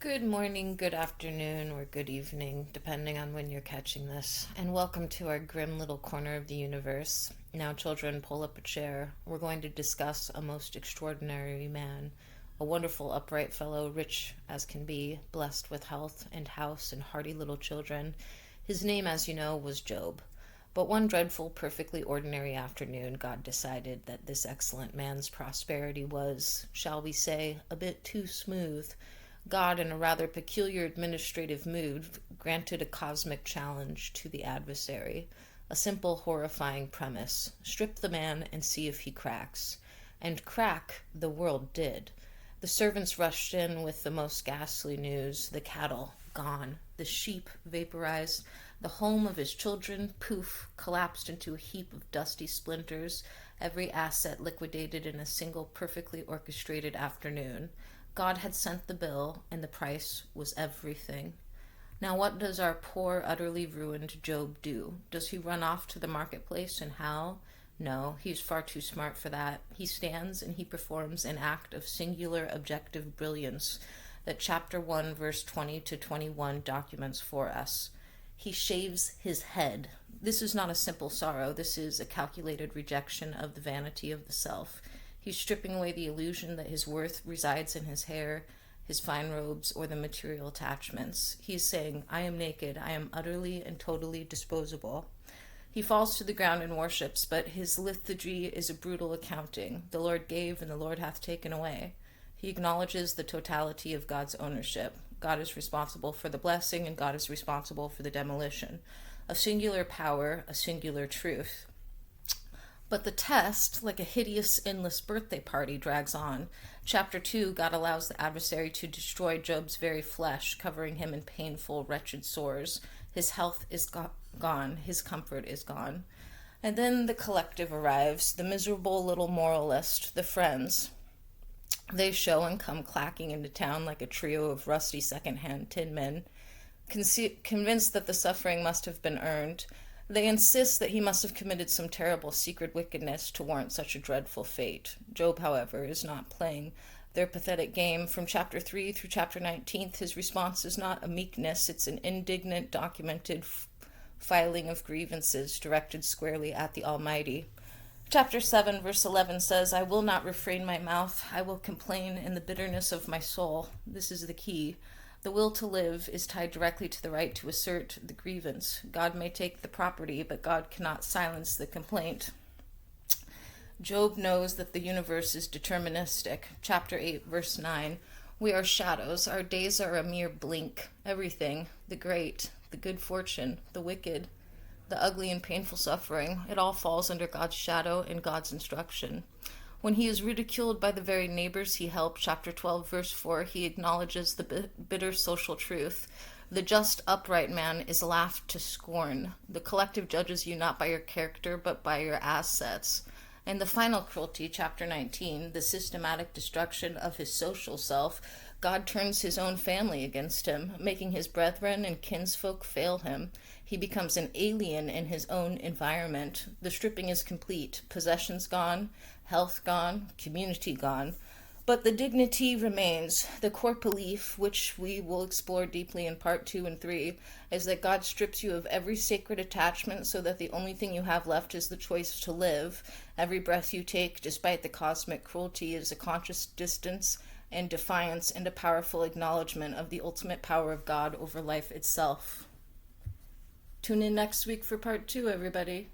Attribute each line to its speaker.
Speaker 1: Good morning, good afternoon, or good evening, depending on when you're catching this, and welcome to our grim little corner of the universe. Now, children, pull up a chair. We're going to discuss a most extraordinary man, a wonderful, upright fellow, rich as can be, blessed with health and house and hearty little children. His name, as you know, was Job. But one dreadful, perfectly ordinary afternoon, God decided that this excellent man's prosperity was, shall we say, a bit too smooth. God, in a rather peculiar administrative mood, granted a cosmic challenge to the adversary. A simple, horrifying premise: strip the man and see if he cracks. And crack the world did. The servants rushed in with the most ghastly news: the cattle gone, the sheep vaporized, the home of his children, poof, collapsed into a heap of dusty splinters, every asset liquidated in a single perfectly orchestrated afternoon. God had sent the bill, and the price was everything. Now, what does our poor, utterly ruined Job do? Does he run off to the marketplace and howl? No, he's far too smart for that. He stands and he performs an act of singular objective brilliance that chapter 1, verse 20 to 21 documents for us. He shaves his head. This is not a simple sorrow. This is a calculated rejection of the vanity of the self. He's stripping away the illusion that his worth resides in his hair, his fine robes, or the material attachments. He's saying, I am naked, I am utterly and totally disposable. He falls to the ground and worships, but his liturgy is a brutal accounting. The Lord gave, and the Lord hath taken away. He acknowledges the totality of God's ownership. God is responsible for the blessing, and God is responsible for the demolition. A singular power, a singular truth. But the test, like a hideous, endless birthday party, drags on. Chapter 2, God allows the adversary to destroy Job's very flesh, covering him in painful, wretched sores. His health is gone. His comfort is gone. And then the collective arrives, the miserable little moralist, the friends. They show and come clacking into town like a trio of rusty second-hand tin men, convinced that the suffering must have been earned. They insist that he must have committed some terrible secret wickedness to warrant such a dreadful fate. Job, however, is not playing their pathetic game. From chapter 3 through chapter 19, his response is not a meekness, it's an indignant, documented filing of grievances directed squarely at the Almighty. Chapter 7, verse 11 says, I will not refrain my mouth, I will complain in the bitterness of my soul. This is the key. The will to live is tied directly to the right to assert the grievance. God may take the property, but God cannot silence the complaint. Job knows that the universe is deterministic. Chapter 8, verse 9. We are shadows. Our days are a mere blink. Everything, the great, the good fortune, the wicked, the ugly and painful suffering, it all falls under God's shadow and God's instruction. When he is ridiculed by the very neighbors he helped, chapter 12, verse 4, he acknowledges the bitter social truth. The just, upright man is laughed to scorn. The collective judges you not by your character, but by your assets. And the final cruelty, chapter 19, the systematic destruction of his social self, God turns his own family against him, making his brethren and kinsfolk fail him. He becomes an alien in his own environment. The stripping is complete. Possessions gone, health gone, community gone. But the dignity remains. The core belief, which we will explore deeply in part 2 and 3, is that God strips you of every sacred attachment so that the only thing you have left is the choice to live. Every breath you take, despite the cosmic cruelty, is a conscious distance and defiance and a powerful acknowledgement of the ultimate power of God over life itself. Tune in next week for part 2, everybody.